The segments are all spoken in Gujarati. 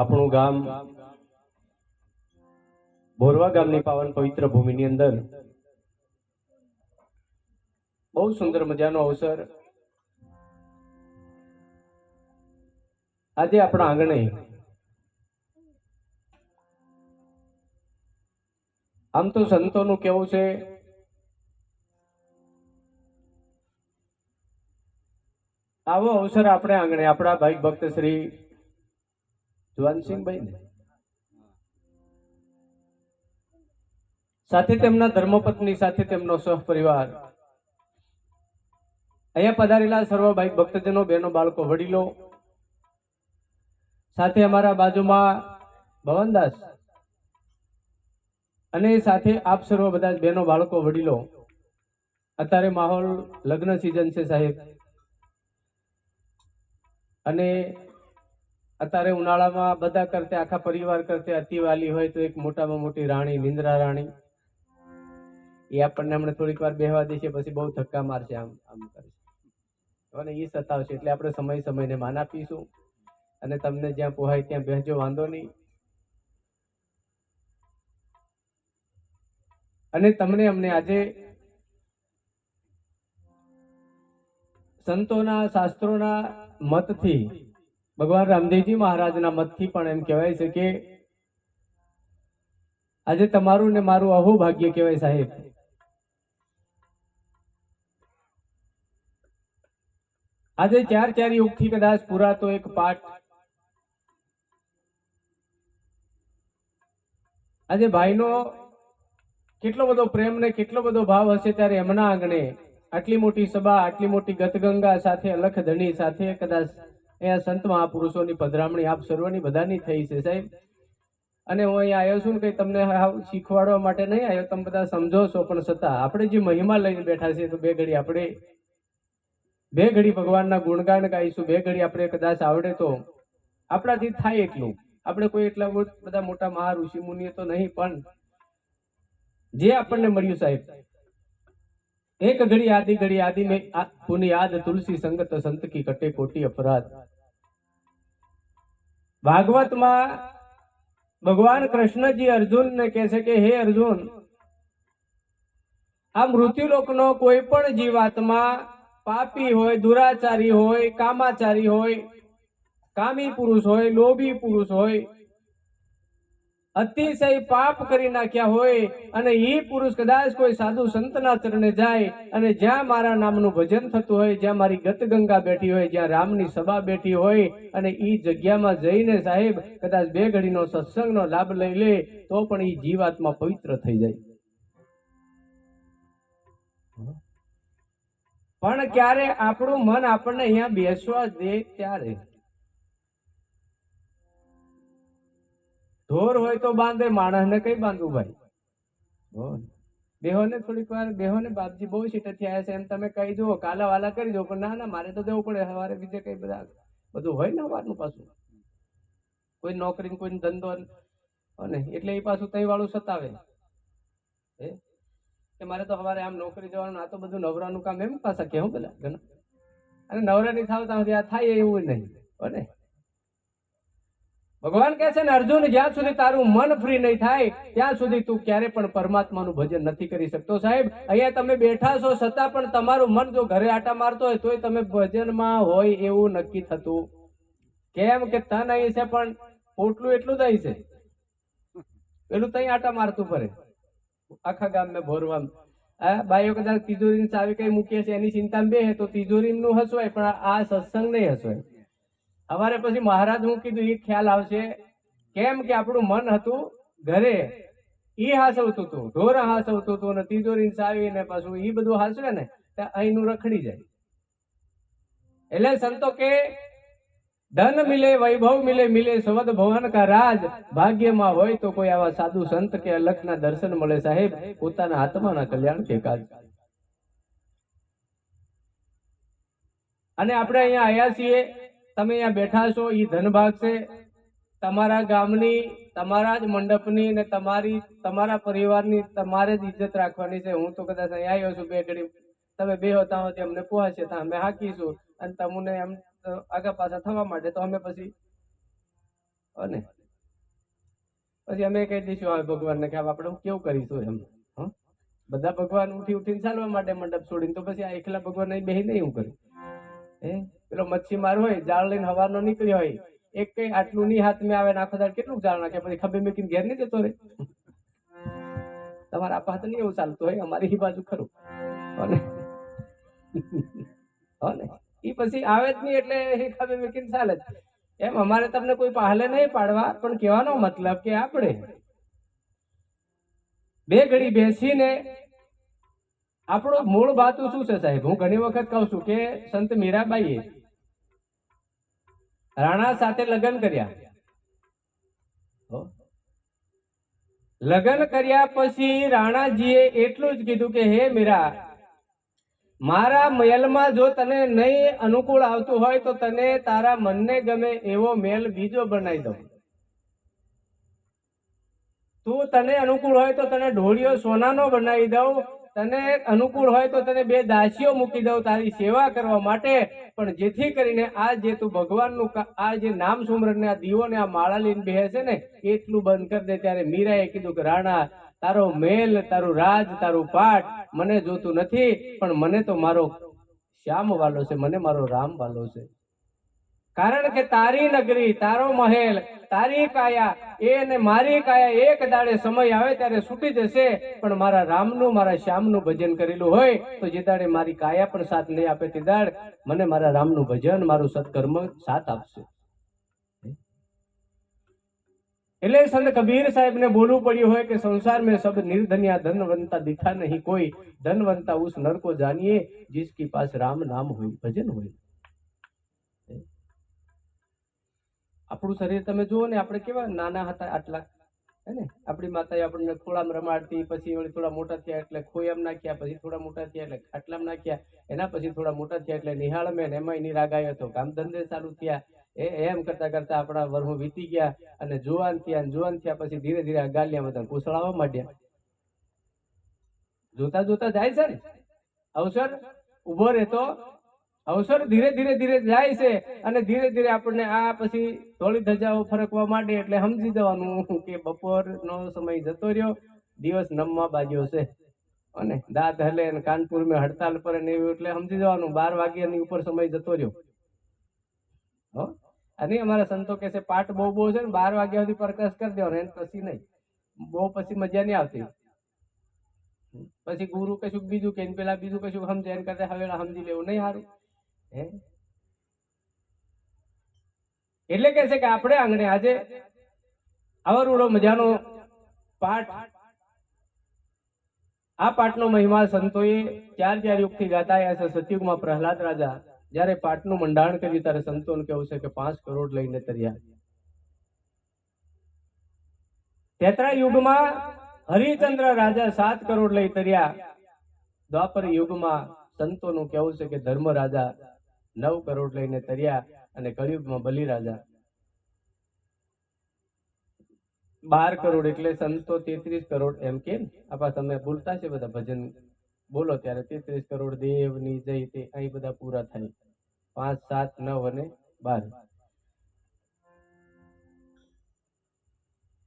આપણું ગામ બોરવા ગામની પાવન પવિત્ર ભૂમિની અંદર બહુ સુંદર મજાનો અવસર આજે આપણા આંગણે આમ તો સંતોનું કેવું છે આવો અવસર આપણે આંગણે આપણા ભાઈ ભક્ત શ્રી જુવાનસિંહભાઈ ને સાથે તેમના ધર્મપત્ની સાથે તેમનો સહપરિવાર અહીંયા પધારેલા સર્વ ભાઈ ભક્તજનો બહેનો બાળકો વડીલો સાથે અમારા બાજુમાં ભવનદાસ અને સાથે આપ સર્વ બધા બહેનો બાળકો વડીલો અત્યારે માહોલ લગ્ન સિઝન છે સાહેબ અને અત્યારે ઉનાળામાં બધા કરતે આખા પરિવાર કરતે અતિવાલી હોય તો એક મોટામાં મોટી રાણી નિંદ્રા રાણી એ આપણને હમણાં થોડીક વાર બેહવા દેશે પછી બહુ ધક્કા મારશે આમ આમ કરશે અને એ સતાવશે એટલે આપણે સમય સમયને માન આપીશું અને તમને જ્યાં પોહાય ત્યાં બેસજો વાંધો નહીં અને તમને અમને આજે સંતોના શાસ્ત્રોના મતથી ભગવાન રામદેવજી મહારાજના મતથી પણ એમ કહેવાય છે કે આજે તમારું ને મારું અહોભાગ્ય કહેવાય સાહેબ. આજે ચાર યુગથી કદાચ પુરાતો એક પાઠ આજે ભાઈનો કેટલો બધો પ્રેમ ને કેટલો બધો ભાવ હશે ત્યારે એમના આંગણે આટલી મોટી સભા આટલી મોટી ગતગંગા સાથે અલખ ધણી સાથે કદાચ અહીંયા સંત મહાપુરુષોની પધરામણી આપ સર્વની બધાની થઈ છે સાહેબ. અને હું અહીંયા આવ્યો છું ને કઈ તમને શીખવાડવા માટે નહીં આવ્યો, તમે બધા સમજો છો પણ છતાં આપણે જે મહિમા લઈને બેઠા છીએ તો બે ઘડી ભગવાનના ગુણગાન ગાઈશું, બે ઘડી આપણે કદાચ આવડે તો આપણાથી થાય એટલું. આપણે કોઈ એટલા બધા મોટા મહા ઋષિ મુનિઓ તો નહીં પણ જે આપણને મળ્યું સાહેબ એક ઘડી આદિ મેં પુની યાદ તુલસી સંગત સંત કી કટે કોટી અપરાધ. ભાગવતમાં ભગવાન કૃષ્ણજી અર્જુનને કહે છે કે હે અર્જુન, આ મૃત્યુલોકનો કોઈ પણ જીવાત્મા પાપી હોય, દુરાચારી હોય, કામાચારી હોય, કામી પુરુષ હોય, લોભી પુરુષ હોય, અતિશય પાપ કરી નાખ્યા હોય અને એ પુરુષ કદાચ કોઈ સાધુ સંતના ચરણે જાય અને જ્યાં મારા નામનું ભજન થતું હોય, જ્યાં મારી ગતગંગા બેઠી હોય, જ્યાં રામની સભા બેઠી હોય અને એ જગ્યામાં જઈને સાહેબ કદાચ બે ઘડીનો સત્સંગનો લાભ લઈ લે તો પણ એ જીવાત્મા પવિત્ર થઈ જાય. પણ ક્યારે આપણું મન આપણને અહીંયા બેસવા દે ત્યારે. ઢોર હોય તો બાંધે, માણસને કઈ બાંધવું ભાઈ? બેહોને થોડીક વાર બેહોને બાપજી બહુ સીટ થયા છે એમ તમે કહી દો, કાલા વાલા કરી દો, પણ ના મારે તો દેવું પડે. સવારે બીજે કઈ બધું હોય ને સવારનું પાછું કોઈ નોકરી કોઈ ધંધો ને એટલે એ પાછું તઈ વાળું સતાવે કે મારે તો સવારે આમ નોકરી જવાનું, આ તો બધું નવરાનું કામ એમ પાછા કેવું બધા ઘણા. અને નવરા નહીં થાવ ત્યાં થાય એવું નહીં બને. ભગવાન કહે છે ને અર્જુન, જ્યાં સુધી તારું મન ફ્રી નહીં થાય ત્યાં સુધી તું ક્યારે પણ પરમાત્માનું ભજન નથી કરી શકતો. સાહેબ અહીંયા તમે બેઠા છો છતાં પણ તમારું મન જો ઘરે આટા મારતો હોય તોય તમે ભજનમાં હોય એવું નક્કી થતું. કેમ કે તન અહીં છે પણ પોટલું એટલું જ અહીં છે, પેલું તઈ આટા મારતું ફરે આખા ગામ ને ભોરવા. બાઈઓ કદાચ તિજોરી ચાવી કઈ મૂકીએ છે એની ચિંતા બે તો તિજોરી નું હસવાય પણ આ સત્સંગ નહીં હસવાય. અમારે પછી મહારાજ હું કીધું એ ખ્યાલ આવશે. કેમ કે આપણું મન હતું ઘરે, ઈ હાસવતું હતું, ઢોર હાસવતું હતું ને તિજોરી ચાવી ને પાછું ઈ બધું હાસવે ને ત્યાં અહીંનું રખડી જાય. એટલે સંતો કે ધન મિલે વૈભવ મિલે, મિલે સવદ ભવન કા રાજ. ભાગ્યમાં હોય તો કોઈ આવા સાધુ સંત કે અલખના દર્શન મળે સાહેબ, પોતાના આત્માના કલ્યાણ કે કાજ. અને આપણે અહીંયા આવ્યા છીએ, તમે અહીંયા બેઠા છો, એ ધનભાગ છે તમારા ગામની, તમારા જ મંડપની ને તમારા પરિવારની તમારે જ ઇજ્જત રાખવાની છે. હું તો કદાચ અહીંયા આવ્યો છું, બે ઘડી તમે બે હોતા હોય અમને પહોંચે તો અમે હાકીશું અને તમને એમ આગા પાછા થવા માટે તો અમે પછી અને પછી અમે કહી દઈશું હવે ભગવાનને કે આપણે કેવું કરીશું એમ. હં? બધા ભગવાન ઉઠીને ચાલવા માટે મંડપ છોડીને, તો પછી આ એકલા ભગવાન અહીં બેહી નહીં હું કર્યું? પેલો મચ્છીમાર હોય, જાળ લઈને હવારનો નીકળ્યો હોય, એક કઈ આટલું ની હાથ મેં આવે ને આખો દાડો કેટલું જાળ નાખે, પછી ખભે મૂકીને ઘેર નહીં જતો રે? તમારા આપા હાથ નહીં એવું ચાલતું હોય, અમારી એ બાજુ ખરું. અને ઈ પછી આવે જ નહીં એટલે ખભે મૂકીને ચાલે જ. એમ અમારે તમને કોઈ પહાલે નહીં પાડવા, પણ કહેવાનો મતલબ કે આપણે બે ઘડી બેસીને આપણો મૂળ બાતું શું છે સાહેબ? હું ઘણી વખત કહું છું કે સંત મીરાબાઈએ રાણા સાથે લગ્ન કર્યા. લગ્ન કર્યા પછી રાણાજીએ એટલું જ કીધું કે હે મીરા, મારા મહેલમાં જો તને નહીં અનુકૂળ આવતું હોય તો તને તારા મનને ગમે એવો મહેલ બીજો બનાવી દઉં. તું તને અનુકૂળ હોય તો તને ઢોળિયો સોનાનો બનાવી દઉં, તને અનુકૂળ હોય તો તને બે દાસીઓ મૂકી દઉં તારી સેવા કરવા માટે, પણ જેથી કરીને આ જે તું ભગવાનનું આ જે નામ સુમરન ને આ દીવો ને આ માળા લઈને બેસે છે ને એટલું બંધ કરી દે. ત્યારે મીરાએ કીધું કે રાણા, તારો મેલ, તારું રાજ, તારું પાટ મને જોતું નથી, પણ મને તો મારો શ્યામ વાલો છે, મને મારો રામ વાલો છે. કારણ કે તારી નગરી, તારો મહેલ, તારી કાયા એ ને મારી કાયા એક દાડે સમય આવે ત્યારે છૂટી જશે, પણ મારા રામનું, મારા શ્યામનું ભજન કરેલું હોય તો જે દાડે મારી કાયા પણ સાથ નહીં આપે તે દાડ મને મારા રામનું ભજન, મારું સત્કર્મ સાથ આપશે. એટલે સંત કબીર સાહેબ ને બોલવું પડ્યું હોય કે સંસાર में सब निर्धनिया धनवंता दिखा नहीं कोई, धनवंता उस नर को जानिए जिसके पास राम नाम હોય, ભજન હોય. આપણું શરીર તમે જુઓ ને, આપણે કેવા નાના હતા આટલા, હે ને? આપણી માતાએ આપણને ખોળામાં રમાડતી, પછી થોડા મોટા થયા એટલે ખોયામાં નાખ્યા, પછી થોડા મોટા થયા એટલે ખાટલામાં નાખ્યા, એના પછી થોડા મોટા થયા એટલે નિહાળમાં, એમાં એની રાગાયો હતો, કામ ધંધે ચાલુ થયા. એમ કરતા કરતા આપણા વર્ષો વીતી ગયા અને જુવાન થયા, અને જુવાન થયા પછી ધીરે ધીરે આ ગાલિયા બધા કુસળાવા માંડ્યા. જોતા જોતા જાય છે ને અવસર ઉભો રહેતો, અવસર ધીરે ધીરે ધીરે જાય છે, અને ધીરે ધીરે આપણને આ પછી થોડી ધજાઓ ફરકવા માંડે એટલે સમજી જવાનું કે બપોરનો સમય જતો રહ્યો, દિવસ નમવા બાજ્યો છે. અને દાંત હલે અને કાનપુર મેં હડતાલ પર ને એવું, એટલે સમજી જવાનું 12 વાગ્યાની ઉપર સમય જતો રહ્યો. અને અમારા સંતો કે છે પાઠ બહુ બહુ છે ને 12 વાગ્યા સુધી પ્રકાશ કરી દેવાનો, એને પછી નહીં, બહુ પછી મજા નહીં આવતી. પછી ગુરુ કશું બીજું કે પેલા બીજું કશું સમજે, એને કરતા હવે સમજી લેવું નહીં સારું. એટલે કે છે કે આપણે આંગણે આજે અવરૂડો મજાનો પાઠ, આ પાઠનો મહિમા સંતોએ 4 યુગથી ગાતા આવ્યા છે. સતયુગમાં પ્રહલાદ રાજા જયારે પાઠનું મંડાણ કર્યું ત્યારે સંતોને કેવું છે કે 5 કરોડ લઈને તર્યા. ત્રેતા યુગમાં હરિચંદ્ર રાજા 7 કરોડ લઈ તર્યા. દ્વાપર યુગમાં સંતોનું કેવું છે કે ધર્મ રાજા 9 કરોડ લઈને તર્યા, અને કળિયુગમાં બલિ રાજા 12 કરોડ, એટલે સંતો 33 કરોડ એમ કે. આપા તમે બોલતા છે બધા ભજન બોલો ત્યારે 33 કરોડ દેવની જય, તે અહીં બધા પૂરા થાય. 5, 7, 9 અને 12.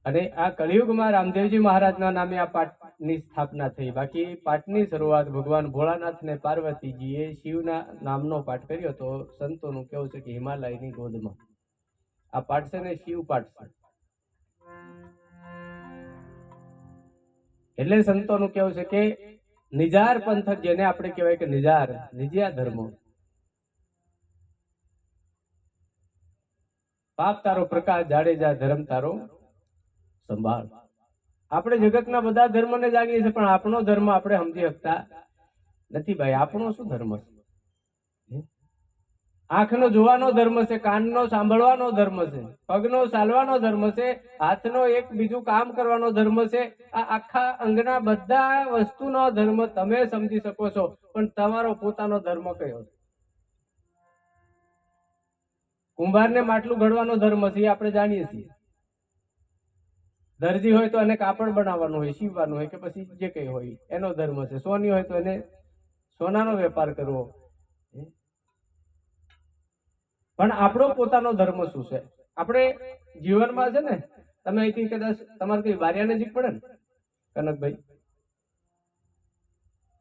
અને આ કળિયુગમાં રામદેવજી મહારાજના નામે આ પાઠની સ્થાપના થઈ. બાકી પાઠની શરૂઆત ભગવાન ભોળાનાથ ને પાર્વતીજીએ શિવના નામનો પાઠ કર્યો તો સંતોનું કેવું છે કે હિમાલયની ગોદમાં આ પાઠ છે ને શિવ પાઠ છે. એટલે સંતોનું કેવું છે કે નિજાર પંથક, જેને આપણે કહેવાય કે નિજાર, નિજિયા ધર્મ, પાપ તારો પ્રકાશ જાડેજા, ધર્મ તારો સંભાળ. આપણે જગતના બધા ધર્મને જાણીએ છીએ, પણ આપણો ધર્મ આપણે સમજી શકતા નથી. ભાઈ આપણો શું ધર્મ છે? આંખનો જોવાનો ધર્મ છે, કાનનો સાંભળવાનો ધર્મ છે, પગનો ચાલવાનો ધર્મ છે, હાથનો એક બીજું કામ કરવાનો ધર્મ છે. આ આખા અંગના બધા વસ્તુનો ધર્મ તમે સમજી શકો છો, પણ તમારો પોતાનો ધર્મ કયો છે? કુંભારને માટલું ઘડવાનો ધર્મ છે, આપણે જાણીએ છીએ. દરજી હોય તો એને કાપડ બનાવવાનું હોય, સીવવાનું હોય, કે પછી જે કઈ હોય એનો ધર્મ છે. સોની હોય તો એને સોનાનો વેપાર કરવો. પણ આપણો પોતાનો ધર્મ શું છે? આપણે જીવનમાં છે ને, તમે અહીંથી કદાચ તમારે કઈ બારિયા નજીક પડે ને કનકભાઈ,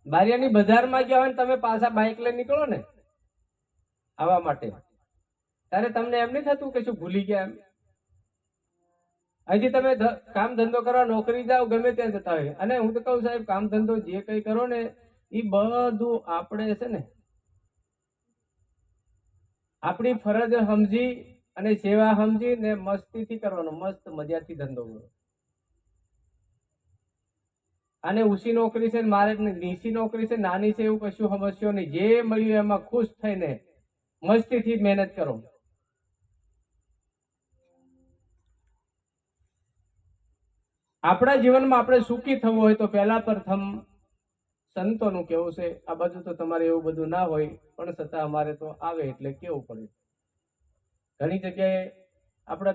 બારિયાની બજારમાં ગયા હોય ને તમે પાછા બાઇક લઈને નીકળો ને આવવા માટે, ત્યારે તમને એમ નહીં થતું કે શું ભૂલી ગયા એમ? અહીંથી તમે કામ ધંધો કરવા નોકરી જાઓ, ગમે ત્યાં જતા હોય, અને હું તો કહું સાહેબ, કામ ધંધો જે કઈ કરો ને એ બધું આપણે છે ને આપણી ફરજ સમજી અને સેવા સમજી ને મસ્તીથી કરવાનો, મસ્ત મજાથી ધંધો કરો. અને ઉસી નોકરી છે મારે નીચી નોકરી છે, નાની છે, એવું કશું સમસ્યો નહીં. જે મળ્યું એમાં ખુશ થઈને મસ્તીથી મહેનત કરો. આપણા જીવનમાં આપણે સુખી થવું હોય તો પહેલા પ્રથમ સંતોનું કેવું છે. આ બાજુ તો તમારે એવું બધું ના હોય, પણ છતાં અમારે તો આવે એટલે કેવું પડે. ઘણી જગ્યાએ આપણે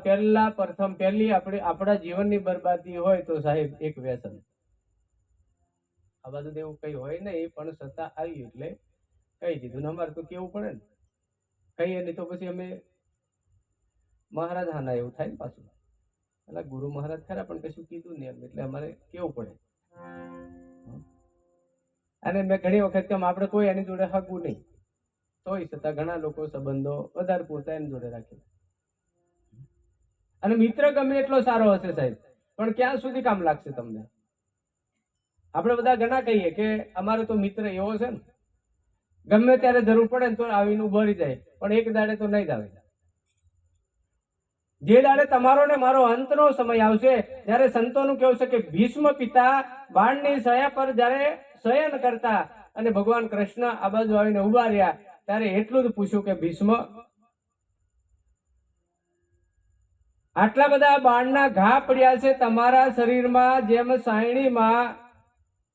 પહેલી આપણા જીવનની બરબાદી હોય તો સાહેબ એક વ્યસન. આ બાજુ તો એવું કઈ હોય નહીં, પણ છતાં આવ્યું એટલે કહી દીધું ને અમારે તો કેવું પડે ને. કહીએ નહીં તો પછી અમે મહારાજ હાના એવું થાય ને પાછું. એટલે ગુરુ મહારાજ ખરા પણ કશું કીધું નહીં એમ, એટલે અમારે કેવું પડે. અને મેં ઘણી વખત કેમ આપણે કોઈ એની જોડે હગવું નહીં, તોય છતાં ઘણા લોકો સંબંધો વધારે પૂરતા એની જોડે રાખે. અને મિત્ર ગમે એટલો સારો હશે સાહેબ, પણ ક્યાં સુધી કામ લાગશે તમને? આપણે બધા ઘણા કહીએ કે અમારો તો મિત્ર એવો છે ને, ગમે ત્યારે જરૂર પડે ને તો આવીને ઉભો રહી જાય, પણ એક દાડે તો નહીં જ આવે. જે દાડે તમારો ને મારો અંતનો સમય આવશે, જ્યારે સંતોનું કેવું છે કે ભીષ્મ પિતા બાણની સયા પર જ્યારે શયન કરતા અને ભગવાન કૃષ્ણ આ બાજુ આવીને ઉભા રહ્યા, ત્યારે એટલું જ પૂછ્યું કે ભીષ્મ, આટલા બધા બાણના ઘા પડ્યા છે તમારા શરીરમાં, જેમ સાયણીમાં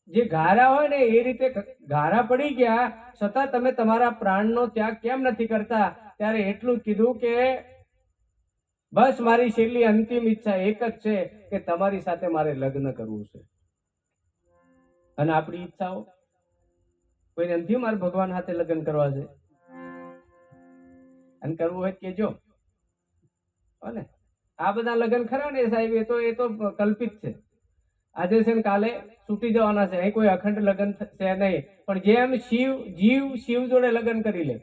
જે ઘારા હોય ને એ રીતે ઘારા પડી ગયા, છતાં તમે તમારા પ્રાણનો ત્યાગ કેમ નથી કરતા? ત્યારે એટલું જ કીધું કે બસ મારી છેલ્લી અંતિમ ઈચ્છા એક જ છે કે તમારી સાથે મારે લગ્ન કરવું છે. અને આપણી ઈચ્છાઓ કોઈને નથી, મારે ભગવાન સાથે લગ્ન કરવા છે અને કરવું હોય કે જો ને આ બધા લગ્ન ખરા ને સાહેબ, એ તો કલ્પિત છે. આજે છે ને કાલે છૂટી જવાના છે. અહીં કોઈ અખંડ લગ્ન છે નહીં. પણ જેમ જીવ જોડે લગ્ન કરી લે,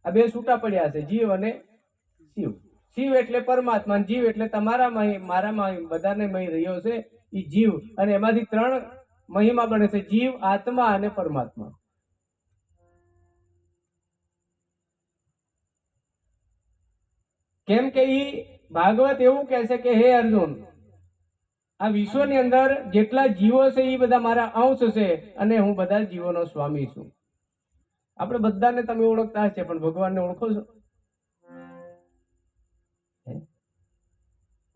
આ બે છૂટા પડ્યા છે, જીવ અને શિવ. શિવ એટલે પરમાત્મા, જીવ એટલે તમારામાં મારામાં બધાને મહી રહ્યો છે એ જીવ. અને એમાંથી ત્રણ મહિમા બને છે, જીવ, આત્મા અને પરમાત્મા. કેમ કે ઈ ભાગવત એવું કહે છે કે હે અર્જુન, આ વિશ્વની અંદર જેટલા જીવો છે એ બધા મારા અંશ છે અને હું બધા જીવોનો સ્વામી છું. આપણે બધાને તમે ઓળખતા હશે, પણ ભગવાનને ઓળખો છો?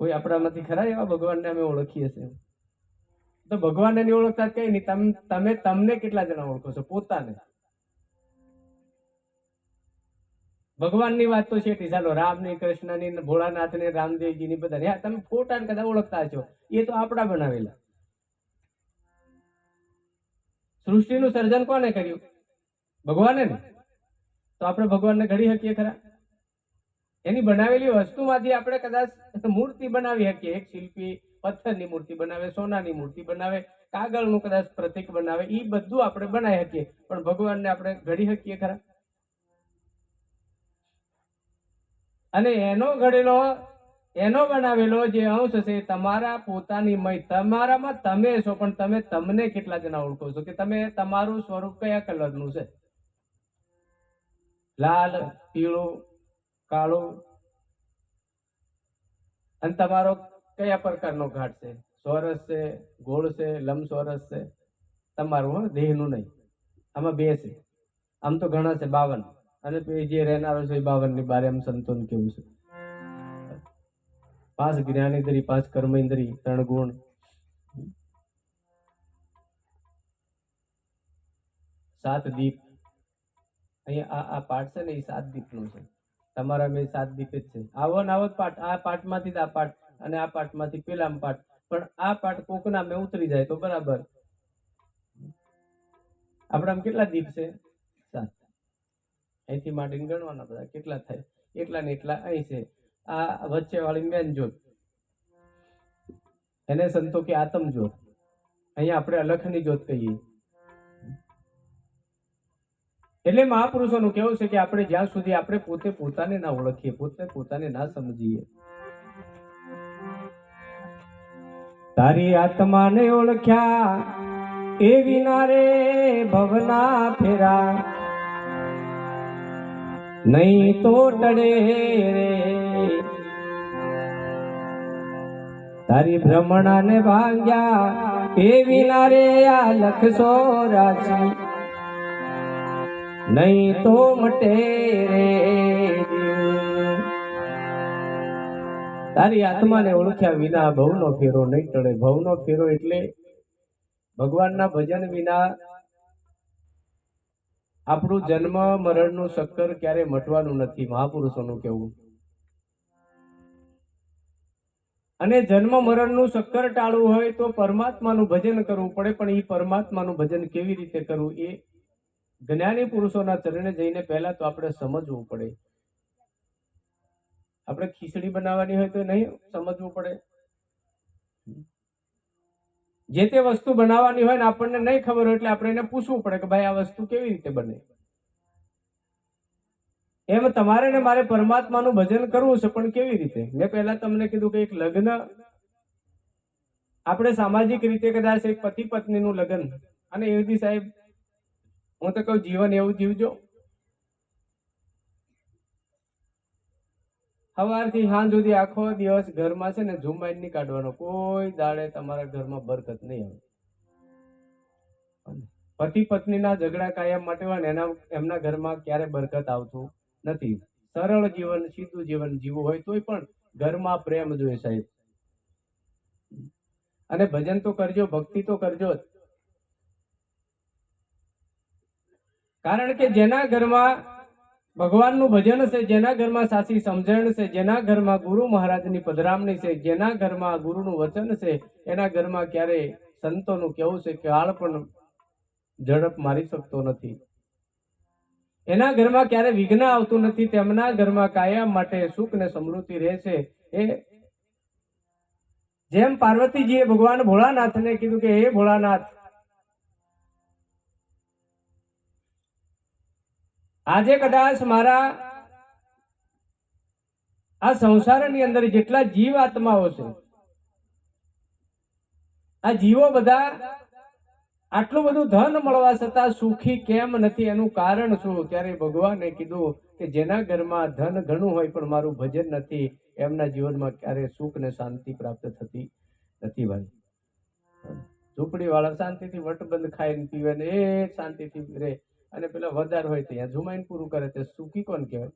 કોઈ આપણામાંથી ખરા એવા ભગવાનને અમે ઓળખીએ છીએ? તો ભગવાનને નહીં ઓળખતા કઈ નહીં, તમે તમને કેટલા જણા ઓળખો છો પોતાને? ભગવાનની વાત તો છે, ચાલો રામની, કૃષ્ણની, ભોળાનાથની, રામદેવજીની, બધા તમે ફોટા કદાચ ઓળખતા છો, એ તો આપણા બનાવેલા. સૃષ્ટિનું સર્જન કોને કર્યું? ભગવાને ને. તો આપણે ભગવાનને ઘડી શકીએ ખરા? એની બનાવેલી વસ્તુમાંથી આપણે કદાચ મૂર્તિ બનાવી શકીએ. એક શિલ્પી પથ્થરની મૂર્તિ બનાવે, સોનાની મૂર્તિ બનાવે, કાગળનું કદાચ પ્રતીક બનાવે, એ બધું આપણે બનાવી શકીએ, પણ ભગવાનને આપણે ઘડી શકીએ ખરા? અને એનો બનાવેલો જે અંશ છે તમારા પોતાની મય, તમારામાં તમે છો, પણ તમે તમને કેટલા જણા ઓળખો છો? કે તમે તમારું સ્વરૂપ કયા કલરનું છે? લાલ, પીળું, કાળું? અને તમારો કયા પ્રકારનો ઘાટ છે? ચોરસ છે, ગોળ છે, લંબચોરસ છે? તમારું દેહનું નહીં. આમાં બે છે. આમ તો ઘણા છે, 52. અને જે રહેનારો છે 52 ની બારે. એમ સંતોન કેવું છે 5 જ્ઞાનેન્દ્રિય, 5 કર્મેન્દ્રિય, 3 ગુણ, 7 દીપ. અહીંયા આ પાઠ છે ને એ 7 દીપનો છે. તમારા મેં 7 દીપ જ છે. આવો ને આવો પાઠ, આ પાઠમાંથી આ પાઠ અને આ પાઠમાંથી પેલા પાઠ. પણ આ પાઠ કોકના મેં ઉતરી જાય તો બરાબર. આપણામાં કેટલા દીપ છે? 7. અહીંથી માંડીને ગણવાના બધા કેટલા થાય, એટલા ને એટલા અહીં છે. આ વચ્ચે વાળી મેન જ્યોત, એને સંતો કે આત્મ જ્યોત, અહીંયા આપણે અલખની જ્યોત કહીએ. એટલે મહાપુરુષોનું કેવું છે કે આપણે જ્યાં સુધી આપણે પોતે પોતાને ના ઓળખીએ, પોતે પોતાને ના સમજીએ. તારી આત્માને ઓળખ્યા એ વિના રે ભવના ફેરા, નહીં તો ટળે રે. તારી ભ્રમણાને ભાંગ્યા એ વિના રે આ લખસો રાશી, નહીં તો મટે રે. તારી આત્માને ઓળખ્યા વિના ભવનો ફેરો નહીં ટળે. ભવનો ફેરો એટલે ભગવાનના ભજન વિના આપણું જન્મ મરણનું ચક્કર ક્યારે મટવાનું નથી, મહાપુરુષોનું કહેવું. અને જન્મ મરણનું ચક્કર ટાળવું હોય તો પરમાત્માનું ભજન કરવું પડે. પણ એ પરમાત્માનું ભજન કેવી રીતે કરવું એ જ્ઞાની પુરુષોના ચરણે જઈને પહેલા તો આપણે સમજવું પડે. આપણે ખીચડી બનાવવાની હોય તો નહીં સમજવું પડે. જે તે વસ્તુ બનાવવાની હોય ને આપણને નહીં ખબર હોય એટલે આપણે એને પૂછવું પડે કે ભાઈ આ વસ્તુ કેવી રીતે બને. એમ તમારે ને મારે પરમાત્માનું ભજન કરવું છે, પણ કેવી રીતે? મેં પહેલા તમને કીધું કે એક લગ્ન આપણે સામાજિક રીતે કદાચ એક પતિ પત્નીનું લગ્ન, અને એવી સાહેબ હું તો કહું જીવન એવું જીવજો, સવારથી સાંજ સુધી આખો દિવસ ઘરમાં છે ને ઝુમાઈન નહીં કાઢવાનો. કોઈ દાડે તમારા ઘરમાં બરકત નહીં આવે. પતિ પત્નીના ઝઘડા કાયમ માટે હોય ને એમના ઘરમાં ક્યારે બરકત આવતું નથી. સરળ જીવન, સીધું જીવન જીવવું હોય તોય પણ ઘરમાં પ્રેમ જોઈએ સાહેબ. અને ભજન તો કરજો, ભક્તિ તો કરજો જ. કારણ કે જેના ઘરમાં ભગવાનનું ભજન છે, જેના ઘરમાં સાચી સમજણ છે, જેના ઘરમાં ગુરુ મહારાજની પધરામણી છે, જેના ઘરમાં ગુરુનું વચન છે, એના ઘરમાં ક્યારે સંતોનું કેવું છે કે હાલ પણ ઝડપ મારી શકતો નથી. એના ઘરમાં ક્યારે વિઘ્ન આવતું નથી. તેમના ઘરમાં કાયમ માટે સુખ ને સમૃદ્ધિ રહે છે. એ જેમ પાર્વતીજીએ ભગવાન ભોળાનાથને કીધું કે હે ભોળાનાથ, આજે કદાચ મારા આ સંસારની અંદર જેટલા જીવ આત્માઓ છે, આ જીવો બધા આટલું બધું ધન મળવા છતાં સુખી કેમ નથી, એનું કારણ શું? ત્યારે ભગવાને કીધું કે જેના ઘરમાં ધન ઘણું હોય પણ મારું ભજન નથી, એમના જીવનમાં ક્યારે સુખ ને શાંતિ પ્રાપ્ત થતી નથી. ભાઈ, ઝૂંપડી વાળા શાંતિથી વટબંધ ખાઈને પીવે ને એ શાંતિથી રહે, અને પેલા વધાર હોય ત્યાં ઝુમાઈને પૂરું કરે, તે સુખી કોણ કહેવાય?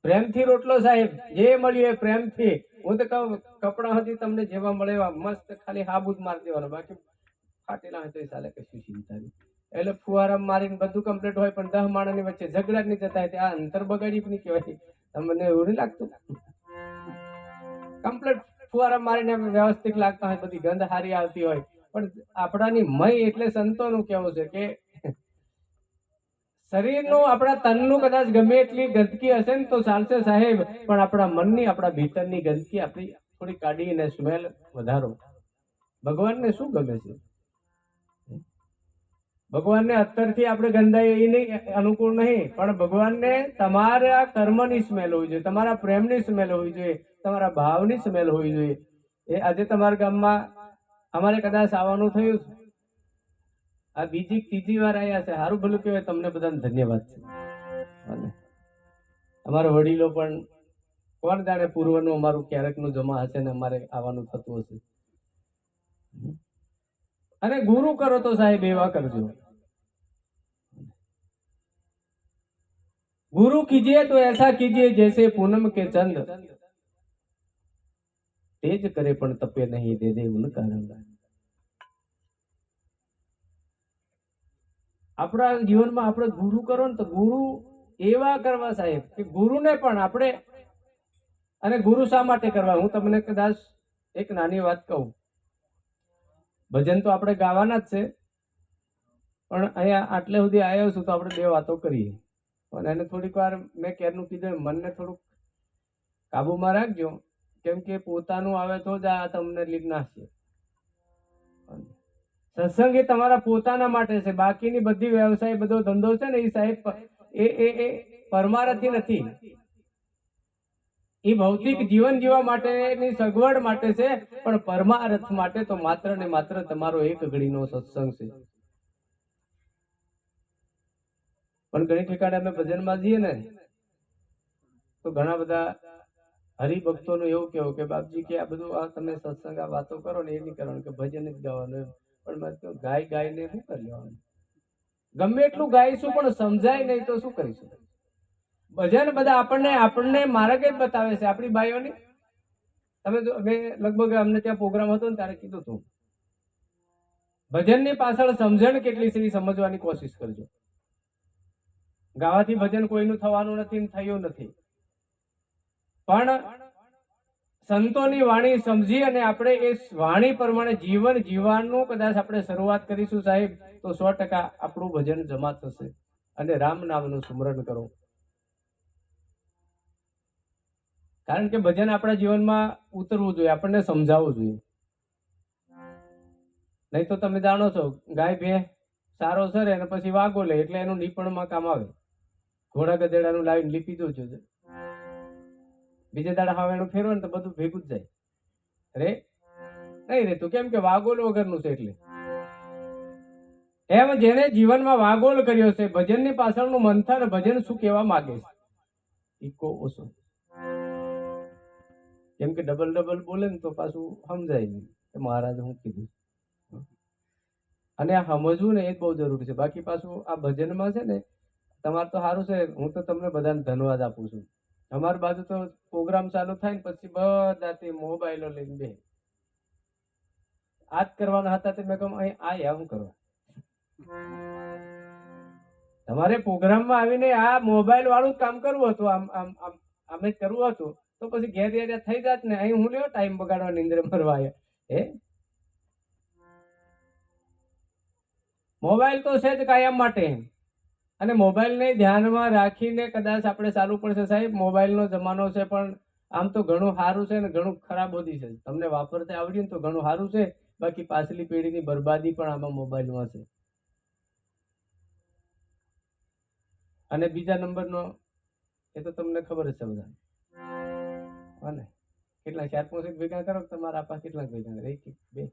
પ્રેમથી રોટલો સાહેબ જે મળ્યું એ પ્રેમથી. હું તો કહું કપડા હતી તમને જેવા મળે એવા મસ્ત ખાલી હાબૂત મારી દેવાનો, બાકી ફાટેલા હોય તો ચાલે, કશું ચિંતા નહીં. એટલે ફુવારા મારીને બધું કમ્પ્લીટ હોય પણ 10 માણસની વચ્ચે ઝઘડા જ નહીં જતા હોય, આ અંતર બગાડી પણ કહેવાય. તમને એવું નહીં લાગતું? કમ્પ્લીટ ફુવારા મારીને વ્યવસ્થિત લાગતા હોય, બધી ગંધ હારી આવતી હોય, પણ આપણાની મય એટલે સંતોનું કેવું છે કે શરીરનું, આપણા તનનું કદાચ ગમે એટલી ગંદકી હશે ને તો ચાલશે સાહેબ, પણ આપણા મનની, આપણા ભીતરની ગંદકી આપણી થોડી કાઢીને સ્મેલ વધારો. ભગવાનને શું ગમે છે? ભગવાનને અત્તરથી આપણે ગંધાઈ એ નહીં, અનુકૂળ નહીં, પણ ભગવાનને તમારા કર્મની સ્મેલ હોવી જોઈએ, તમારા પ્રેમની સ્મેલ હોવી જોઈએ, તમારા ભાવની સ્મેલ હોવી જોઈએ. એ આજે તમારા ગામમાં અમારે કદાચ આવવાનું થયું, આ બીજી ત્રીજી વાર આવ્યા છે, સારું ભલું કહેવાય. તમને બધાને ધન્યવાદ છે. અને અમારા વડીલો પણ કોણ જાણે પૂર્વનું અમારું ક્યારેકનું જમા હશે ને અમારે આવવાનું થતું હશે. અને ગુરુ કરો તો સાહેબ એવા કરજો, गुरु कीजिए तो ऐसा कीजिए जैसे पूनम के चंद, तेज करे पण तपे नहीं, दे दे उनका रंग. આપણા જીવનમાં આપણે ગુરુ કરો ને તો ગુરુ એવા કરવા સાહેબ કે ગુરુને પણ આપણે, અને ગુરુ શા માટે કરવા? હું તમને કદાચ એક નાની વાત કહું. ભજન તો આપણે ગાવાના જ છે, પણ અહીંયા આટલે સુધી આવ્યો છું તો આપણે બે વાતો કરીએ. અને એને થોડીક વાર મેં ક્યારનું કીધું મનને થોડુંક કાબુમાં રાખજો, કેમ કે પોતાનું આવે તો જ આ તમને લીક નાખશે. સત્સંગ એ તમારા પોતાના માટે છે, બાકીની બધી વ્યવસાય બધો ધંધો છે ને એ સાહેબ એ પરમારથી નથી, એ ભૌતિક જીવન જીવવા માટેની સગવડ માટે છે, પણ પરમાર્થ માટે તો માત્ર ને માત્ર તમારો એક ઘડીનો સત્સંગ છે. પણ ઘણી ઠેકાણે અમે ભજનમાં જઈએ ને તો ઘણા બધા હરિભક્તોનું એવું કેવું કે બાપજી કે આ બધું આ તમે સત્સંગ આ વાતો કરો ને એ નહીં કરવાનું, કે ભજન જ ગાવાનું. પણ મેં કહ્યું ગાયને શું કરી લેવાનું, ગમે એટલું ગાઈશું પણ સમજાય નહીં તો શું કરીશું. ભજન બધા આપણને માર્ગ જ બતાવે છે, આપણી બાઈઓની. તમે મેં લગભગ અમને ત્યાં પ્રોગ્રામ હતો ને ત્યારે કીધું હતું, ભજનની પાછળ સમજણ કેટલી છે એ સમજવાની કોશિશ કરજો. ગાવાથી ભજન કોઈનું થવાનું નથી, થયું નથી, પણ સંતોની વાણી સમજી અને આપણે એ વાણી પ્રમાણે જીવન જીવવાનું કદાચ આપણે શરૂઆત કરીશું સાહેબ, તો 100% આપણું ભજન જમા થશે. અને રામ નામનું સ્મરણ કરો, કારણ કે ભજન આપણા જીવનમાં ઉતરવું જોઈએ, આપણને સમજાવવું જોઈએ. નહીં તો તમે જાણો છો ગાય ભે સારો સરે અને પછી વાગો લે એટલે એનું નીપણમાં કામ આવે. ઘોડા ગધેડાનું લાવીને લીપી દો છો, બીજે દાડા હાવેણું ફેરવો ને તો બધું ભેગું જ જાય. રે નહીં રહેતું, કેમ કે વાગોલ વગરનું છે. એટલે એમ જેને જીવનમાં વાગોલ કર્યો છે, ભજનની પાછળનું મંથન, ભજન શું કહેવા માંગે છે ઈકો ઓછો. કેમ કે ડબલ બોલે ને તો પાછું સમજાય નહીં કે મહારાજ હું કીધું. અને આ સમજવું ને એ જ બહુ જરૂરી છે. બાકી પાછું આ ભજનમાં છે ને તમારે તો સારું છે, હું તો તમને બધાને ધન્યવાદ આપું છું. અમારી બાજુ તો પ્રોગ્રામ ચાલુ થાય ને પછી બધાથી મોબાઈલો લઈને બે આજ કરવાના હતા તે મેં કહું અહીં આ હું કરવા, તમારે પ્રોગ્રામમાં આવીને આ મોબાઈલ વાળું જ કામ કરવું હતું, આમ કરવું હતું તો પછી ઘેર થઈ જાત ને. અહીં હું લેવો ટાઈમ બગાડવા, નિંદ્રે મરવા આવ્યા. હે મોબાઈલ તો છે જ કાયમ માટે, અને મોબાઈલને ધ્યાનમાં રાખીને કદાચ આપણે ચાલુ પડશે સાહેબ. મોબાઈલનો જમાનો છે, પણ આમ તો ઘણું સારું છે ને ઘણું ખરાબ બધી છે. તમને વાપરતા આવડ્યું ને તો ઘણું સારું છે, બાકી પાછલી પેઢીની બરબાદી પણ આમાં મોબાઈલમાં છે. અને બીજા નંબરનો એ તો તમને ખબર જ છે બધા, અને કેટલા 4-5 ભેગા કરો તમારા આપા કેટલા ભેગા રહી, 2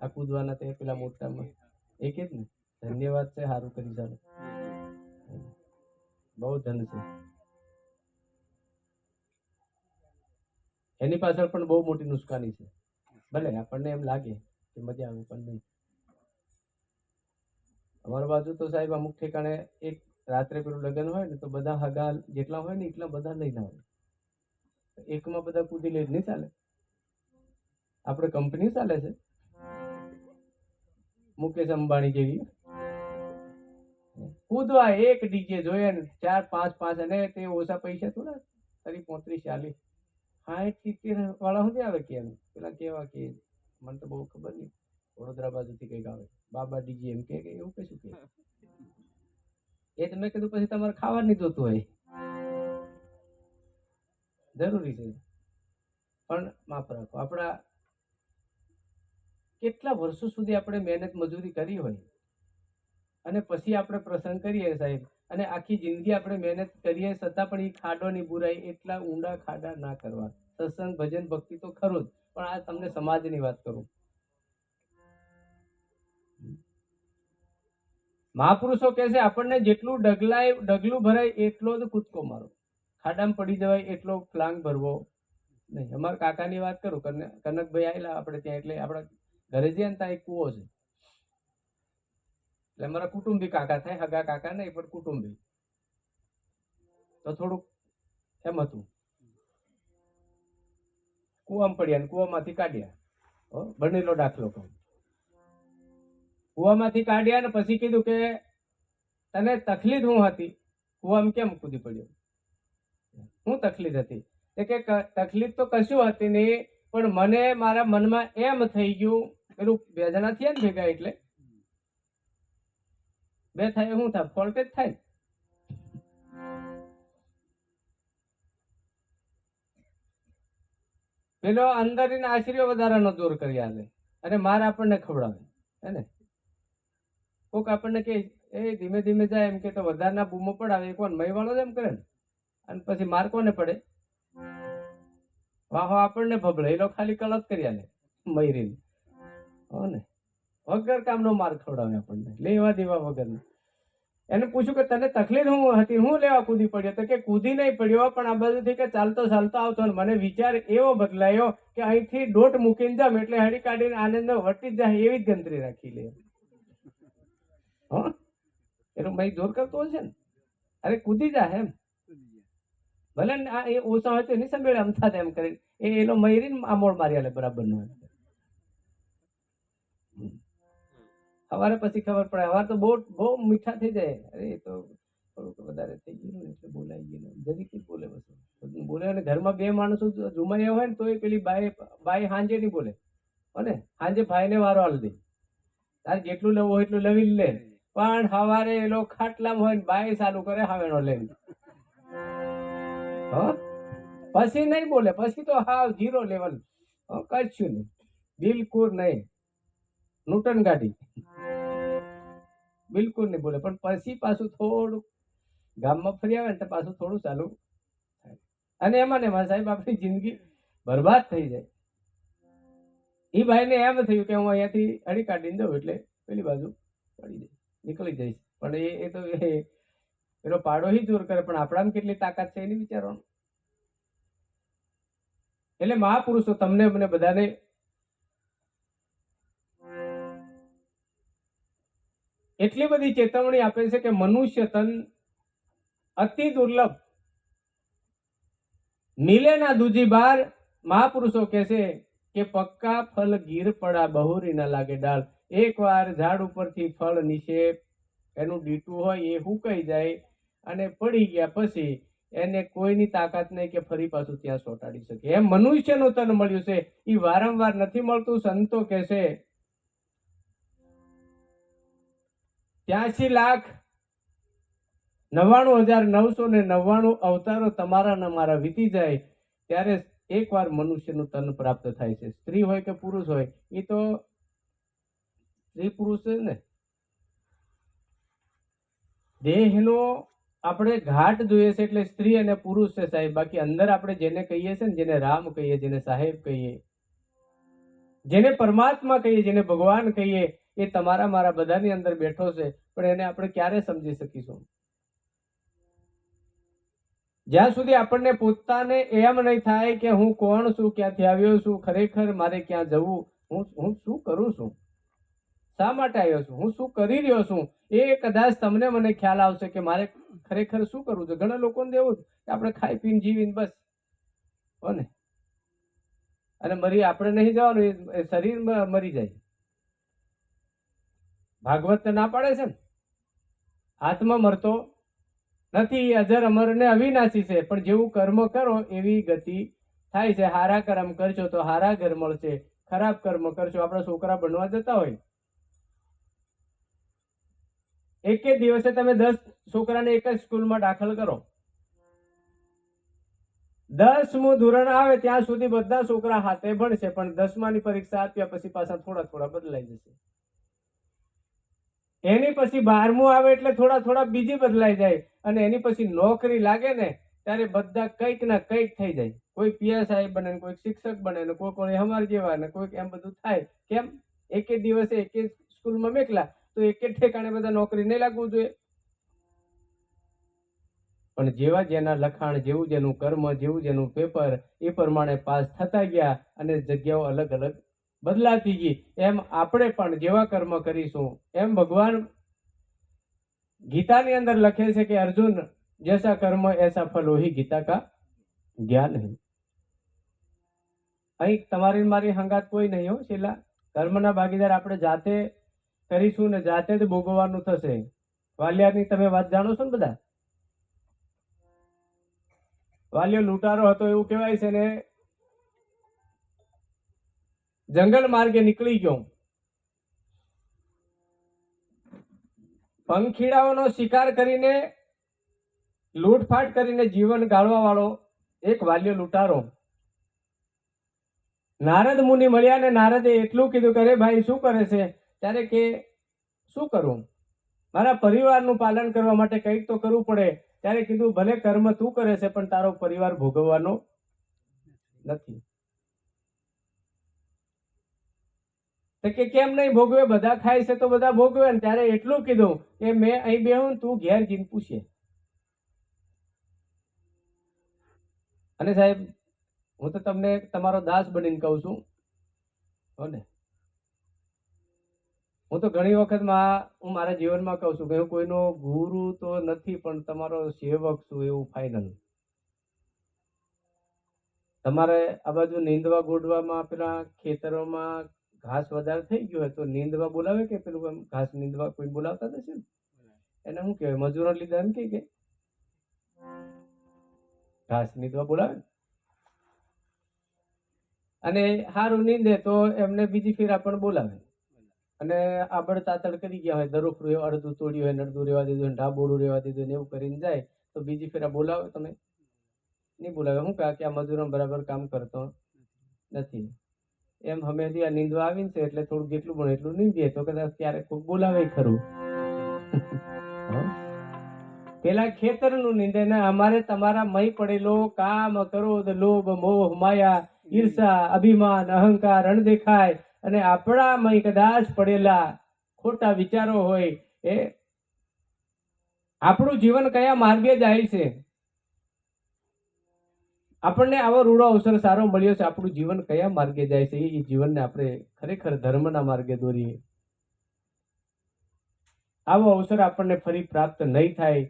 આ કૂદવાના તે પેલા મોટામાં એક જ ને. ધન્યવાદ છે, સારું કરી ચાલો, બહુ ધન છે. એની પાછળ પણ બહુ મોટી નુકસાની છે. ભલે આપણને એમ લાગે કે મજા આવે પણ નહીં. અમારી બાજુ તો સાહેબ અમુક ઠેકાણે એક રાત્રે પેલું લગ્ન હોય ને તો બધા હગા જેટલા હોય ને એટલા બધા લઈને આવે. એકમાં બધા કૂદી લે નહીં ચાલે. આપણે કંપની ચાલે છે મુકેશ અંબાણી જેવી, કૂદવા એક ડીજે જોઈએ ને 4-5 અને તે ઓછા પૈસા થોડા 35-40 60-70 વાળા સુધી આવે. કેમ પેલા કેવા કે મને તો બહુ ખબર નહીં, વડોદરા બાજુથી કઈક આવે બાબા ડીજે એમ કે એવું કશું કે એ તમે કીધું પછી તમારે ખાવા નહીં જોતું હોય, જરૂરી છે. પણ માફ રાખો, આપણા કેટલા વર્ષો સુધી આપણે મહેનત મજૂરી કરી હોય અને પછી આપણે પ્રસંગ કરીએ સાહેબ, અને આખી જિંદગી આપણે મહેનત કરીએ છતાં પણ એ ખાડોની બુરાઈ, એટલા ઊંડા ખાડા ના કરવા. સત્સંગ ભજન ભક્તિ તો ખરું જ, પણ આ તમને સમાજની વાત કરું. મહાપુરુષો કહે છે આપણને જેટલું ડગલું ભરાય એટલો જ કૂદકો મારો, ખાડામાં પડી જવાય એટલો ફ્લાંગ ભરવો નહીં. અમારા કાકાની વાત કરું, કનકભાઈ આવેલા આપણે ત્યાં, એટલે આપણા ઘરે જઈએ ને ત્યાં એક કૂવો છે, એટલે અમારા કુટુંબી કાકા થાય, હગા કાકા નહીં પણ કુટુંબી. તો થોડુંક એમ હતું, કૂવામાં પડ્યા ને કૂવામાંથી કાઢ્યા, બનેલો દાખલો કહું. કૂવામાંથી કાઢ્યા ને પછી કીધું કે તને તકલીફ શું હતી, કૂવામાં કેમ કૂદી પડ્યો, શું તકલીફ હતી? કે તકલીફ તો કશું હતી નહીં, પણ મને મારા મનમાં એમ થઈ ગયું, પેલું 2 જણા થયા ને ભેગા એટલે 2 થાય શું થાય, ફોલ્ટ જ થાય. પેલો અંદર આશરીઓ વધારાનો જોર કરી આલે અને માર આપણને ખવડાવે હે ને. કોક આપણને કે એ ધીમે ધીમે જાય એમ કે તો વધારના બૂમો પડાવે, કોણ મય વાળો જ એમ કરે ને. અને પછી માર કોને પડે? વાહો આપણને ભભળે, એ લોકો ખાલી કળત કરી આલે મયરીને હો ને. વગર કામનો માર ખવડાવે આપણને, લેવા દેવા વગરનો. એને પૂછ્યું કે તને તકલીફ શું હતી, હું લેવા કૂદી પડ્યો? તો કે કૂદી નહીં પડ્યો, પણ આ બધુંથી કે ચાલતો ચાલતો આવતો ને મને વિચાર એવો બદલાયો કે અહીંથી દોટ મૂકીને જામ એટલે હળી કાઢીને આનંદ વટી જાય એવી જ ગંતરી રાખી લે. હા, એનું ભાઈ જોર કરતો હશે ને, અરે કૂદી જા એમ. ભલે ને આ એ ઓછા હોય તો એની સંભેળે આમ થાય એમ કરી એનો મયરીને આમોળ મારી આલે બરાબર નો. સવારે પછી ખબર પડે, સવાર તો બહુ મીઠા થઈ જાય. અરે એ તો થોડુંક વધારે થઈ ગયું ને એટલે બોલાઈ ગયું, જરીક બોલે બસ બોલે. અને ઘરમાં બે માણસો જુમાયા હોય ને તો પેલી બાઈ હાંજે નહીં બોલે અને હાંજે ભાઈને વારો આલ દે, તારે જેટલું લેવું હોય એટલું લવી લે. પણ સવારે એ લોકો ખાટલામાં હોય ને બાઈ ચાલુ કરે હાવેનો લઈને. પછી નહીં બોલે, પછી તો હાવ ઝીરો લેવલ, કશું નહીં, બિલકુલ નહીં, નૂટન ગાડી બિલકુલ નહીં બોલે. પણ પછી પાછું થોડું ગામમાં ફરી આવે ને તો પાછું થોડું ચાલુ થાય. અને એમાં ને એમાં સાહેબ આપણી જિંદગી બરબાદ થઈ જાય. એ ભાઈને એમ થયું કે હું અહીંયાથી અડી કાઢીને દઉં એટલે પેલી બાજુ પડી જાય, નીકળી જઈશ. પણ એ તો પેલો પાડો હી જોર કરે, પણ આપણામાં કેટલી તાકાત છે એની વિચારવાનું. એટલે મહાપુરુષો તમને મને બધાને એટલી બધી ચેતવણી આપે છે કે મનુષ્ય તન અતિ દુર્લભ, મિલે ના દૂજી બાર. મહાપુરુષો કહે છે કે પક્કા ફલ ગીર પડા બહુરી ના લાગે ડાળ. એક વાર ઝાડ ઉપરથી ફળ નીચે એનું ડીટું હોય એ હુકાઈ જાય અને પડી ગયા પછી એને કોઈની તાકાત નહીં કે ફરી પાછું ત્યાં ચોંટાડી શકે. એમ મનુષ્યનું તન મળ્યું છે, એ વારંવાર નથી મળતું. સંતો કહે છે 83,99,999 અવતારો તમારા ને મારા વીતી જાય ત્યારે એકવાર મનુષ્યનું તન પ્રાપ્ત થાય છે. સ્ત્રી હોય કે પુરુષ હોય, એ તો સ્ત્રી પુરુષ છે ને, દેહનો આપણે ઘાટ જોઈએ છે એટલે સ્ત્રી અને પુરુષ છે સાહેબ. બાકી અંદર આપણે જેને કહીએ છીએ ને, જેને રામ કહીએ, જેને સાહેબ કહીએ, જેને પરમાત્મા કહીએ, જેને ભગવાન કહીએ, એ તમારા મારા બધાની અંદર બેઠો છે. પણ એને આપણે ક્યારે સમજી શકીશું? જ્યાં સુધી આપણને પોતાને એમ નહીં થાય કે હું કોણ છું, ક્યાંથી આવ્યો છું, ખરેખર મારે ક્યાં જવું, હું શું કરું છું, શા માટે આવ્યો છું, હું શું કરી રહ્યો છું, એ કદાચ તમને મને ખ્યાલ આવશે કે મારે ખરેખર શું કરવું છે. ઘણા લોકોને એવું કે આપણે ખાઈ પીને જીવીને બસ હો ને, અને મરી આપણે નહીં જવાનું, એ શરીર મરી જાય. ભાગવત ના પાડે છે ને, આત્મા મરતો નથી, અજર અમર ને અવિનાશી છે. પણ જેવું કર્મ કરો એવી ગતિ થાય છે. હારા કર્મ કરશો તો હારા ઘર મળશે, ખરાબ કર્મ કરશો. આપણા છોકરા ભણવા જતા હોય, એક દિવસે તમે 10 છોકરાને એક જ સ્કૂલમાં દાખલ કરો, 10મું ધોરણ આવે ત્યાં સુધી બધા છોકરા હાથે ભણશે. પણ 10માની પરીક્ષા આપ્યા પછી પાછા થોડા થોડા બદલાઈ જશે. એની પછી 12મું આવે એટલે થોડા થોડા બીજી બદલાઈ જાય. અને એની પછી નોકરી લાગે ને ત્યારે બધા કંઈક ના કંઈક થઈ જાય. કોઈ પીએસઆઈ બને, કોઈ શિક્ષક બને, ને કોઈ અમાર જેવા, ને કોઈ એમ બધું થાય. કેમ? એક દિવસે એક સ્કૂલમાં મેકલા તો એક ઠેકાણે બધા નોકરી નહીં લાગવું જોઈએ. પણ જેવા જેના લખાણ, જેવું જેનું કર્મ, જેવું જેનું પેપર, એ પ્રમાણે પાસ થતા ગયા અને જગ્યાઓ અલગ અલગ બદલાતી ગઈ. એમ આપણે પણ જેવા કર્મ કરીશું એમ ભગવાન ગીતાની અંદર લખે છે કે અર્જુન જૈસા કર્મ એસા ફલ વહી ગીતા કા જ્ઞાન હૈ. અહીં તમારી મારી હંગાત કોઈ નહીં હો શીલા. કર્મના ભાગીદાર આપણે જાતે કરીશું ને જાતે જ ભોગવવાનું થશે. વાલિયાની તમે વાત જાણો છો ને બધા? વાલિયો લૂંટારો હતો એવું કહેવાય છે ને, જંગલ માર્ગે નીકળી ગયો. પંખીડાઓનો શિકાર કરીને, લૂંટફાટ કરીને જીવન ગાળવા વાળો એક વાલિયો લૂંટારો નારદ મુનિ મળ્યા ને નારદે એટલું કીધું કે અરે ભાઈ શું કરે છે? ત્યારે કે શું કરું, મારા પરિવારનું પાલન કરવા માટે કંઈક તો કરવું પડે. ત્યારે કીધું ભલે કર્મ તું કરે છે પણ તારો પરિવાર ભોગવવાનો નથી. તો કે કેમ નહીં ભોગવે, બધા ખાય છે તો બધા ભોગવે ને. ત્યારે એટલું કીધું કે મેં અહીં બેહું, તું ઘેર જઈને પૂછે. અને સાહેબ હું તો તમને તમારો દાસ બનીને કહું છું હો ને. હું તો ઘણી વખત હું મારા જીવનમાં કહું છું કે હું કોઈનો ગુરુ તો નથી પણ તમારો સેવક છું, એવું ફાઇનલ. તમારે આ બાજુ નીંદવા ગોડવામાં પેલા ખેતરોમાં ઘાસ વધારે થઈ ગયો હોય તો નીંદવા બોલાવે કે પેલું ઘાસ નીંદવા કોઈ બોલાવતા નથી ને? એને શું કહેવાય, મજૂરો લીધા એમ કે ઘાસ નીંદવા બોલાવે. અને હારું નીંદે તો એમને બીજી ફેરા પણ બોલાવે. અને આબડ તાતડ કરી ગયા હોય, દરોફરું અડધું તોડ્યું હોય ને અડધું રેવા દીધું હોય, ઢાબોડું રેવા દીધું ને એવું કરીને જાય તો બીજી ફેરા બોલાવે તમે? નહીં બોલાવે. શું કહે કે આ મજૂરો બરાબર કામ કરતો નથી. એમ હમેથી આ નીંદવા આવીને છે એટલે થોડું જેટલું પણ એટલું નીંદીએ તો કદાચ ક્યારેક કોઈ બોલાવે ખરું. પેલા ખેતરનું નીંદે ને અમારે તમારા મય પડેલો કામ, ક્રોધ, લોભ, મોહ, માયા, ઈર્ષા, અભિમાન, અહંકાર, અણદેખાય અને આપણા મય કદાચ પડેલા ખોટા વિચારો હોય એ આપણું જીવન કયા માર્ગે જાય છે. આપણને આવો રૂડો અવસર સારો મળ્યો છે, આપણું જીવન કયા માર્ગે જાય છે એ જીવનને આપણે ખરેખર ધર્મના માર્ગે દોરીએ. આવો અવસર આપણને ફરી પ્રાપ્ત નહીં થાય.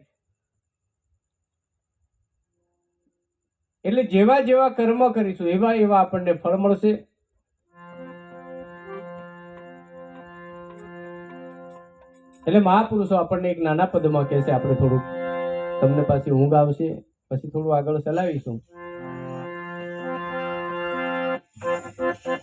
એટલે જેવા જેવા કર્મ કરીશું એવા એવા આપણને ફળ મળશે. એટલે મહાપુરુષો આપણને એક નાના પદમાં કહે છે, આપણે થોડુંક તમને પાછી ઊંઘ આવશે પછી થોડું આગળ ચલાવીશું.